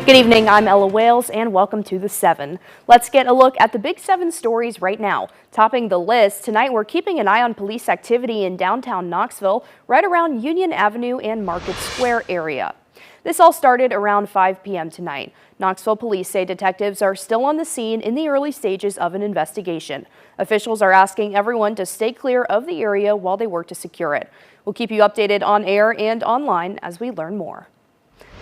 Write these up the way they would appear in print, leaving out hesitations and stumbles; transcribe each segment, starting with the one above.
Good evening, I'm Ella Wales and welcome to The 7. Let's get a look at the Big 7 stories right now. Topping the list, tonight we're keeping an eye on police activity in downtown Knoxville, right around Union Avenue and Market Square area. This all started around 5 p.m. tonight. Knoxville police say detectives are still on the scene in the early stages of an investigation. Officials are asking everyone to stay clear of the area while they work to secure it. We'll keep you updated on air and online as we learn more.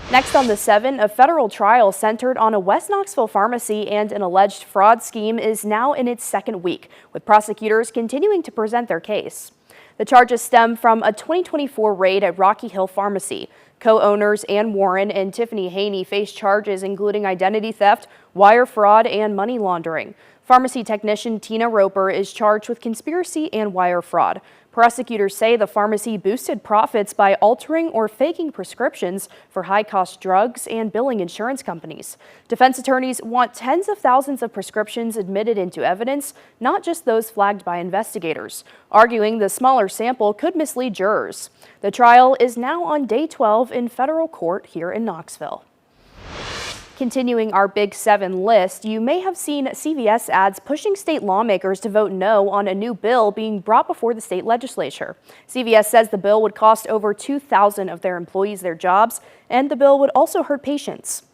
Next on The 7, a federal trial centered on a West Knoxville pharmacy and an alleged fraud scheme is now in its second week, with prosecutors continuing to present their case. The charges stem from a 2024 raid at Rocky Hill Pharmacy. Co-owners Ann Warren and Tiffany Haney face charges including identity theft, wire fraud, and money laundering. Pharmacy technician Tina Roper is charged with conspiracy and wire fraud. Prosecutors say the pharmacy boosted profits by altering or faking prescriptions for high-cost drugs and billing insurance companies. Defense attorneys want tens of thousands of prescriptions admitted into evidence, not just those flagged by investigators, arguing the smaller sample could mislead jurors. The trial is now on day 12 in federal court here in Knoxville. Continuing our Big 7 list, you may have seen CVS ads pushing state lawmakers to vote no on a new bill being brought before the state legislature. CVS says the bill would cost over 2,000 of their employees their jobs, and the bill would also hurt patients.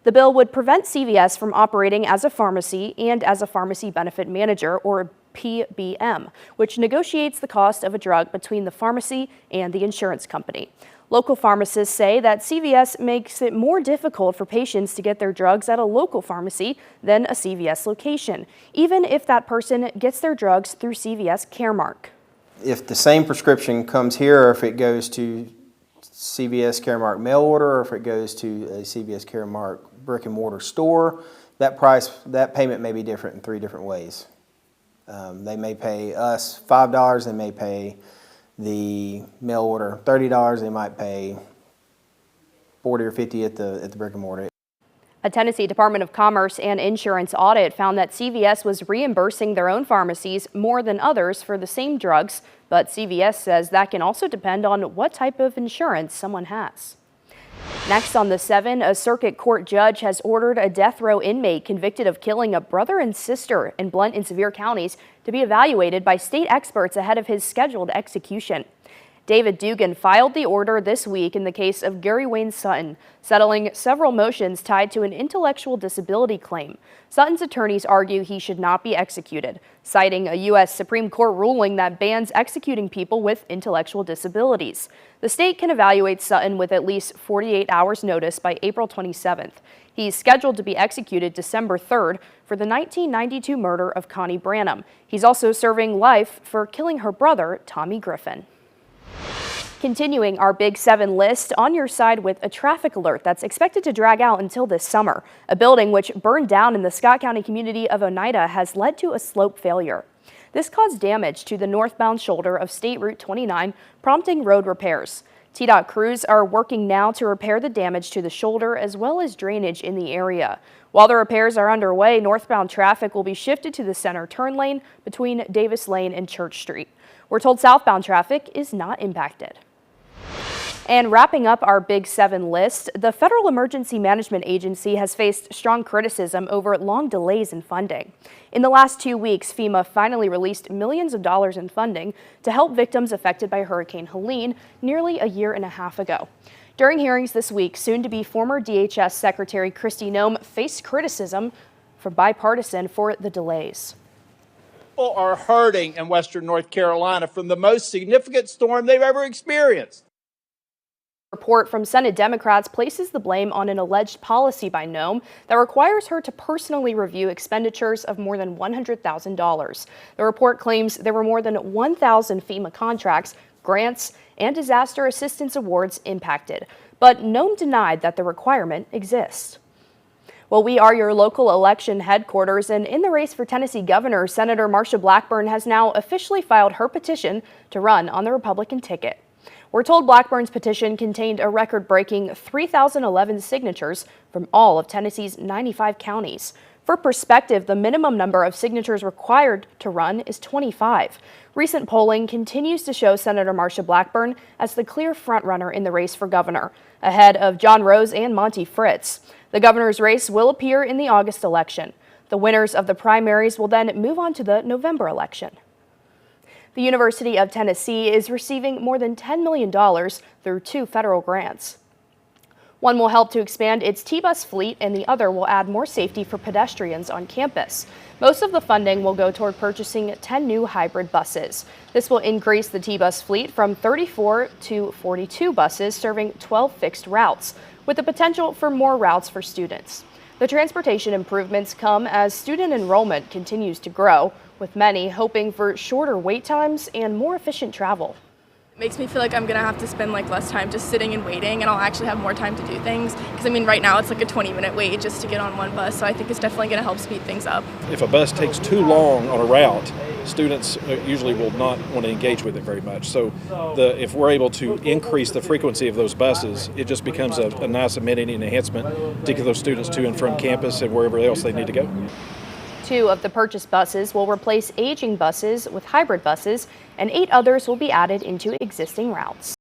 The bill would prevent CVS from operating as a pharmacy and as a pharmacy benefit manager, or PBM, which negotiates the cost of a drug between the pharmacy and the insurance company. Local pharmacists say that CVS makes it more difficult for patients to get their drugs at a local pharmacy than a CVS location, even if that person gets their drugs through CVS Caremark. If the same prescription comes here, or if it goes to CVS Caremark mail order, or if it goes to a CVS Caremark brick and mortar store, that payment may be different in 3 different ways. They may pay us $5, they may pay the mail order $30, they might pay $40 or $50 at the brick and mortar. A Tennessee Department of Commerce and Insurance audit found that CVS was reimbursing their own pharmacies more than others for the same drugs, but CVS says that can also depend on what type of insurance someone has. Next on The 7, a circuit court judge has ordered a death row inmate convicted of killing a brother and sister in Blount and Sevier counties to be evaluated by state experts ahead of his scheduled execution. David Dugan filed the order this week in the case of Gary Sutton, settling several motions tied to an intellectual disability claim. Sutton's attorneys argue he should not be executed, citing a U.S. Supreme Court ruling that bans executing people with intellectual disabilities. The state can evaluate Sutton with at least 48 hours notice by April 27th. He's scheduled to be executed December 3rd for the 1992 murder of Connie Branham. He's also serving life for killing her brother, Tommy Griffin. Continuing our Big 7 list, on your side with a traffic alert that's expected to drag out until this summer. A building which burned down in the Scott County community of Oneida has led to a slope failure. This caused damage to the northbound shoulder of State Route 29, prompting road repairs. TDOT crews are working now to repair the damage to the shoulder as well as drainage in the area. While the repairs are underway, northbound traffic will be shifted to the center turn lane between Davis Lane and Church Street. We're told southbound traffic is not impacted. And wrapping up our Big 7 list, the Federal Emergency Management Agency has faced strong criticism over long delays in funding. In the last 2 weeks, FEMA finally released millions of dollars in funding to help victims affected by Hurricane Helene nearly a year and a half ago. During hearings this week, soon-to-be former DHS Secretary Kristi Noem faced criticism from bipartisan for the delays. People are hurting in Western North Carolina from the most significant storm they've ever experienced. Report from Senate Democrats places the blame on an alleged policy by Noem that requires her to personally review expenditures of more than $100,000. The report claims there were more than 1,000 FEMA contracts, grants, and disaster assistance awards impacted, but Noem denied that the requirement exists. Well, we are your local election headquarters, and in the race for Tennessee governor, Senator Marsha Blackburn has now officially filed her petition to run on the Republican ticket. We're told Blackburn's petition contained a record-breaking 3,011 signatures from all of Tennessee's 95 counties. For perspective, the minimum number of signatures required to run is 25. Recent polling continues to show Senator Marsha Blackburn as the clear frontrunner in the race for governor, ahead of John Rose and Monty Fritz. The governor's race will appear in the August election. The winners of the primaries will then move on to the November election. The University of Tennessee is receiving more than $10 million through 2 federal grants. One will help to expand its T-bus fleet, and the other will add more safety for pedestrians on campus. Most of the funding will go toward purchasing 10 new hybrid buses. This will increase the T-bus fleet from 34 to 42 buses serving 12 fixed routes, with the potential for more routes for students. The transportation improvements come as student enrollment continues to grow, with many hoping for shorter wait times and more efficient travel. It makes me feel like I'm going to have to spend less time just sitting and waiting, and I'll actually have more time to do things. Because right now it's a 20-minute wait just to get on one bus, so I think it's definitely going to help speed things up. If a bus takes too long on a route, students usually will not want to engage with it very much. So if we're able to increase the frequency of those buses, it just becomes a nice amenity and enhancement to get those students to and from campus and wherever else they need to go. 2 of the purchased buses will replace aging buses with hybrid buses, and 8 others will be added into existing routes.